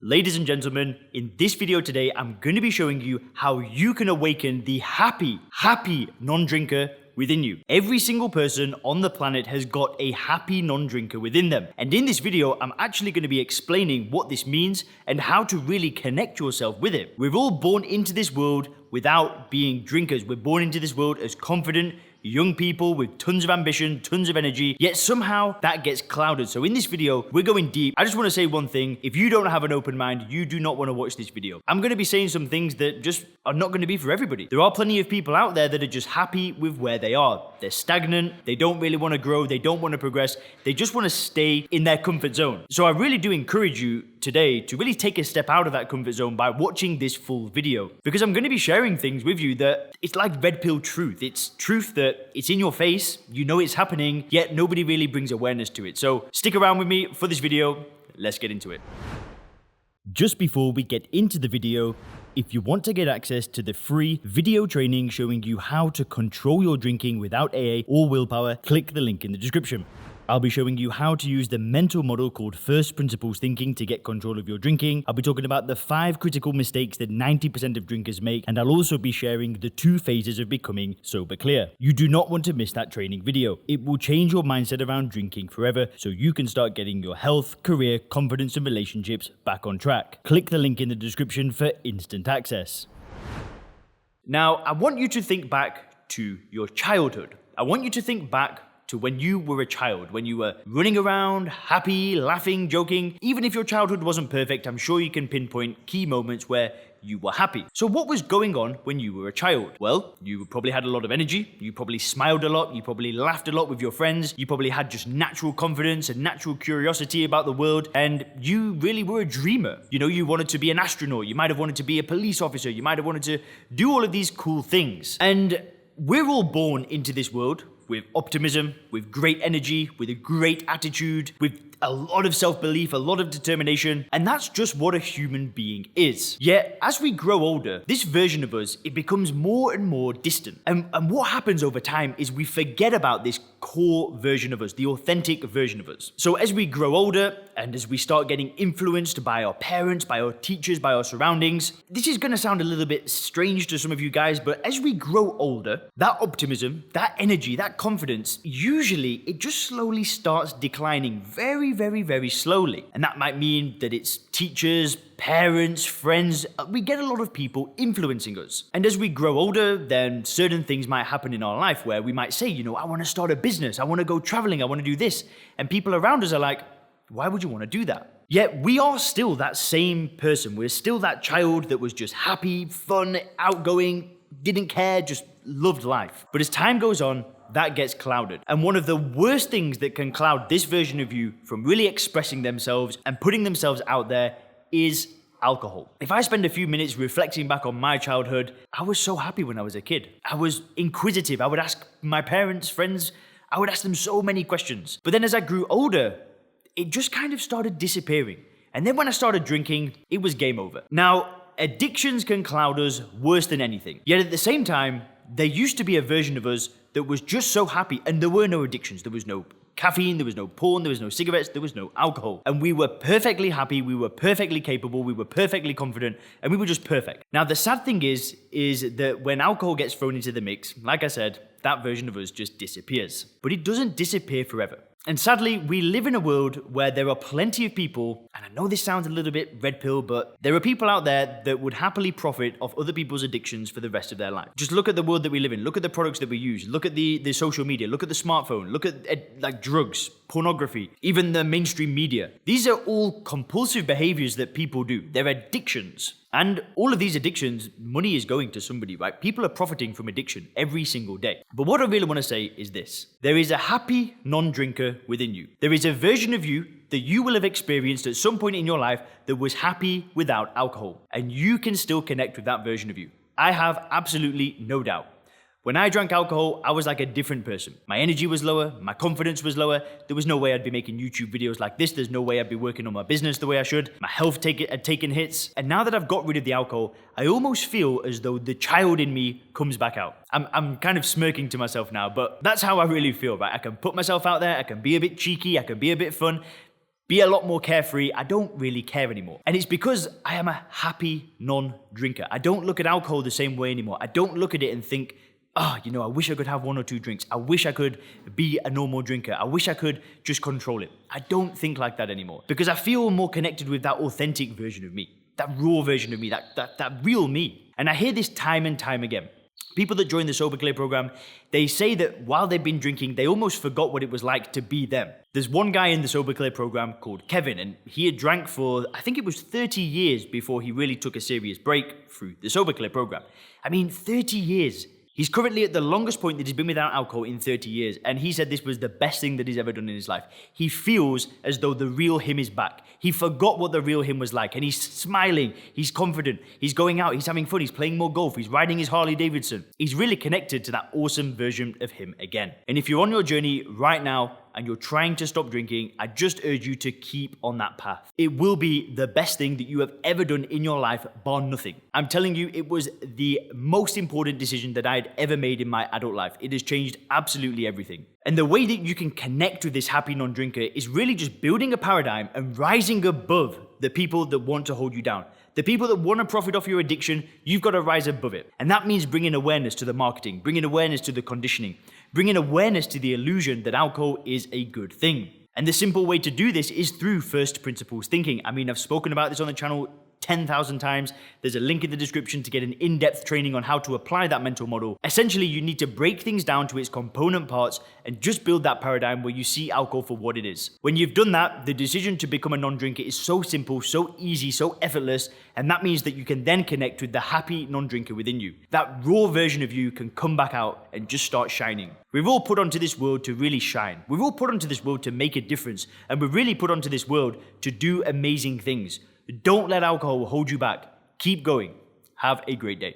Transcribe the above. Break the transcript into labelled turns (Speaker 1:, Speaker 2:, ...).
Speaker 1: Ladies and gentlemen, in this video today, I'm going to be showing you how you can awaken the happy non-drinker within you. Every single person on the planet has got a happy non-drinker within them. And in this video, I'm actually going to be explaining what this means and how to really connect yourself with it. We're all born into this world without being drinkers. We're born into this world as confident, young people with tons of ambition, tons of energy, yet somehow that gets clouded. So in this video, we're going deep. I just want to say one thing. If you don't have an open mind, you do not want to watch this video. I'm going to be saying some things that just are not going to be for everybody. There are plenty of people out there that are just happy with where they are. They're stagnant. They don't really want to grow. They don't want to progress. They just want to stay in their comfort zone. So I really do encourage you today to really take a step out of that comfort zone by watching this full video, because I'm going to be sharing things with you that it's like red pill truth. It's truth that it's in your face, you know it's happening, yet nobody really brings awareness to it. So stick around with me for this video. Let's get into it. Just before we get into the video, if you want to get access to the free video training showing you how to control your drinking without AA or willpower, click the link in the description. I'll be showing you how to use the mental model called first principles thinking to get control of your drinking. I'll be talking about the 5 critical mistakes that 90% of drinkers make, and I'll also be sharing the 2 phases of becoming sober clear. You do not want to miss that training video. It will change your mindset around drinking forever so you can start getting your health, career, confidence and relationships back on track. Click the link in the description for instant access. Now, I want you to think back to your childhood. I want you to think back to when you were a child, when you were running around, happy, laughing, joking. Even if your childhood wasn't perfect, I'm sure you can pinpoint key moments where you were happy. So what was going on when you were a child? Well, you probably had a lot of energy, you probably smiled a lot, you probably laughed a lot with your friends, you probably had just natural confidence and natural curiosity about the world, and you really were a dreamer. You know, you wanted to be an astronaut, you might have wanted to be a police officer, you might have wanted to do all of these cool things. And we're all born into this world with optimism, with great energy, with a great attitude, with a lot of self-belief, a lot of determination, and that's just what a human being is. Yet, as we grow older, this version of us, it becomes more and more distant. And what happens over time is we forget about this core version of us, the authentic version of us. So as we grow older, and as we start getting influenced by our parents, by our teachers, by our surroundings, this is gonna sound a little bit strange to some of you guys, but as we grow older, that optimism, that energy, that confidence, usually it just slowly starts declining very slowly. And that might mean that it's teachers, parents, friends. We get a lot of people influencing us. And as we grow older, then certain things might happen in our life where we might say, you know, I want to start a business, I want to go traveling, I want to do this. And people around us are like, why would you want to do that? Yet we are still that same person. We're still that child that was just happy, fun, outgoing, didn't care, just loved life. But as time goes on, that gets clouded. And one of the worst things that can cloud this version of you from really expressing themselves and putting themselves out there is alcohol. If I spend a few minutes reflecting back on my childhood, I was so happy when I was a kid. I was inquisitive. I would ask my parents, friends, I would ask them so many questions. But then as I grew older, it just kind of started disappearing. And then when I started drinking, it was game over. Now, addictions can cloud us worse than anything. Yet at the same time, there used to be a version of us that was just so happy, and there were no addictions. There was no caffeine, there was no porn, there was no cigarettes, there was no alcohol. And we were perfectly happy, we were perfectly capable, we were perfectly confident, and we were just perfect. Now, the sad thing is that when alcohol gets thrown into the mix, like I said, that version of us just disappears. But it doesn't disappear forever. And sadly, we live in a world where there are plenty of people, and I know this sounds a little bit red pill, but there are people out there that would happily profit off other people's addictions for the rest of their life. Just look at the world that we live in, look at the products that we use, look at the social media, look at the smartphone, look at like drugs, pornography, even the mainstream media. These are all compulsive behaviors that people do. They're addictions. And all of these addictions, money is going to somebody, right? People are profiting from addiction every single day. But what I really want to say is this. There is a happy non-drinker within you. There is a version of you that you will have experienced at some point in your life that was happy without alcohol. And you can still connect with that version of you. I have absolutely no doubt. When I drank alcohol, I was like a different person. My energy was lower, my confidence was lower. There was no way I'd be making YouTube videos like this. There's no way I'd be working on my business the way I should. My health had taken hits. And now that I've got rid of the alcohol, I almost feel as though the child in me comes back out. I'm kind of smirking to myself now, but that's how I really feel, right? I can put myself out there, I can be a bit cheeky, I can be a bit fun. be a lot more carefree. I don't really care anymore. And it's because I am a happy non-drinker. I don't look at alcohol the same way anymore. I don't look at it and think, I wish I could have 1 or 2 drinks. I wish I could be a normal drinker. I wish I could just control it. I don't think like that anymore because I feel more connected with that authentic version of me, that raw version of me, that real me. And I hear this time and time again. People that join the Sober Clear program, they say that while they've been drinking, they almost forgot what it was like to be them. There's one guy in the Sober Clear program called Kevin, and he had drank for, I think it was 30 years before he really took a serious break through the Sober Clear program. I mean, 30 years. He's currently at the longest point that he's been without alcohol in 30 years, and he said this was the best thing that he's ever done in his life. He feels as though the real him is back. He forgot what the real him was like, and he's smiling, he's confident, he's going out, he's having fun, he's playing more golf, he's riding his Harley Davidson. He's really connected to that awesome version of him again. And if you're on your journey right now, and you're trying to stop drinking, I just urge you to keep on that path. It will be the best thing that you have ever done in your life, bar nothing. I'm telling you, it was the most important decision that I had ever made in my adult life. It has changed absolutely everything. And the way that you can connect with this happy non-drinker is really just building a paradigm and rising above the people that want to hold you down. The people that want to profit off your addiction, you've got to rise above it. And that means bringing awareness to the marketing, bringing awareness to the conditioning, bringing awareness to the illusion that alcohol is a good thing. And the simple way to do this is through first principles thinking. I mean, I've spoken about this on the channel 10,000 times. There's a link in the description to get an in-depth training on how to apply that mental model. Essentially, you need to break things down to its component parts and just build that paradigm where you see alcohol for what it is. When you've done that, the decision to become a non-drinker is so simple, so easy, so effortless, and that means that you can then connect with the happy non-drinker within you. That raw version of you can come back out and just start shining. We're all put onto this world to really shine. We're all put onto this world to make a difference, and we're really put onto this world to do amazing things. Don't let alcohol hold you back. Keep going. Have a great day.